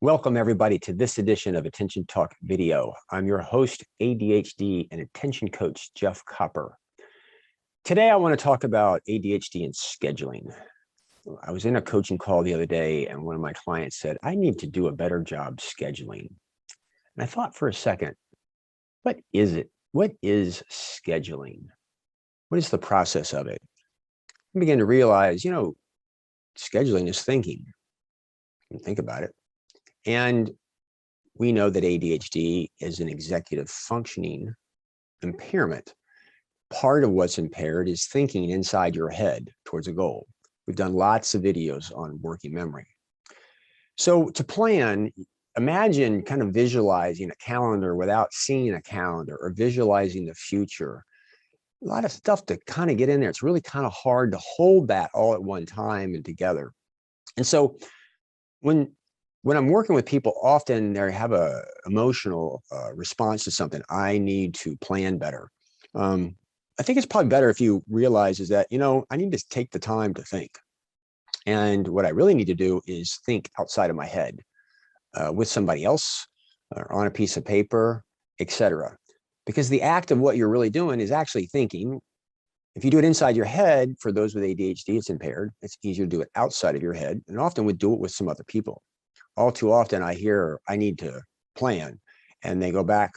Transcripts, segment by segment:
Welcome everybody to this edition of Attention Talk Video. I'm your host, ADHD and attention coach, 𝐓𝐾𝐒. Today, I want to talk about ADHD and scheduling. I was in a coaching call the other day and one of my clients said, I need to do a better job scheduling. And I thought for a second, what is it? What is scheduling? What is the process of it? I began to realize, scheduling is thinking. Think about it. And we know that ADHD is an executive functioning impairment. Part of what's impaired is thinking inside your head towards a goal. We've done lots of videos on working memory. So to plan, imagine kind of visualizing a calendar without seeing a calendar or visualizing the future. A lot of stuff to kind of get in there. It's really kind of hard to hold that all at one time and together. And so when I'm working with people, often they have a emotional response to something. I need to plan better. I think it's probably better if you realize is that, I need to take the time to think. And what I really need to do is think outside of my head with somebody else or on a piece of paper, etc. Because the act of what you're really doing is actually thinking. If you do it inside your head, for those with ADHD, it's impaired. It's easier to do it outside of your head, and often would do it with some other people. All too often I hear, I need to plan, and they go back,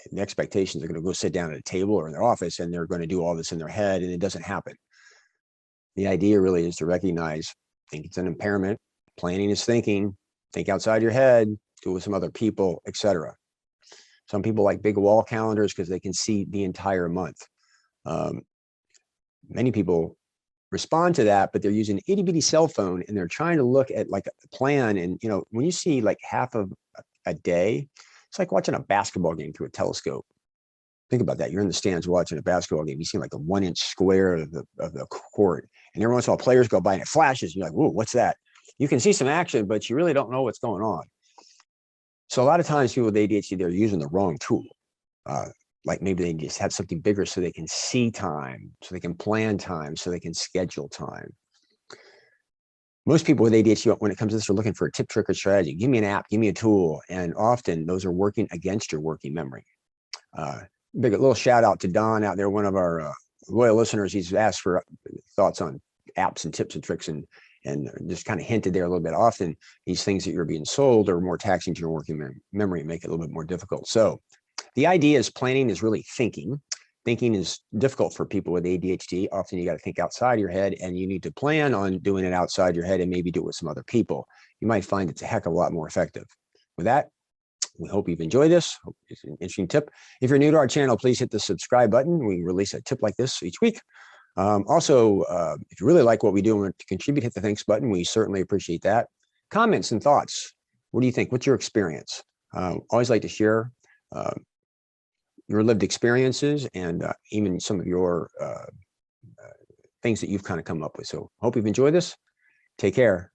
and the expectations are going to go sit down at a table or in their office, and they're going to do all this in their head, and it doesn't happen. The idea really is to recognize, think it's an impairment, planning is thinking, think outside your head, do it with some other people, etc. Some people like big wall calendars because they can see the entire month. Many people respond to that, but they're using an itty-bitty cell phone and they're trying to look at like a plan. And, when you see like half of a day, it's like watching a basketball game through a telescope. Think about that. You're in the stands watching a basketball game. You see like a 1-inch square of the court. And every once in a while players go by and it flashes. You're like, whoa, what's that? You can see some action, but you really don't know what's going on. So a lot of times people with ADHD, they're using the wrong tool. Like maybe they just have something bigger so they can see time, so they can plan time, so they can schedule time. Most people with ADHD, when it comes to this, are looking for a tip, trick, or strategy. Give me an app, give me a tool. And often those are working against your working memory. Big little shout out to Don out there, one of our loyal listeners. He's asked for thoughts on apps and tips and tricks and just kind of hinted there a little bit. Often these things that you're being sold are more taxing to your working memory and make it a little bit more difficult. So the idea is planning is really thinking. Thinking is difficult for people with ADHD. Often you got to think outside your head, and you need to plan on doing it outside your head and maybe do it with some other people. You might find it's a heck of a lot more effective. With that, we hope you've enjoyed this. Hope it's an interesting tip. If you're new to our channel, please hit the subscribe button. We release a tip like this each week. Also, if you really like what we do and want to contribute, hit the thanks button. We certainly appreciate that. Comments and thoughts. What do you think? What's your experience? Always like to share your lived experiences and even some of your things that you've kind of come up with. So hope you've enjoyed this. Take care.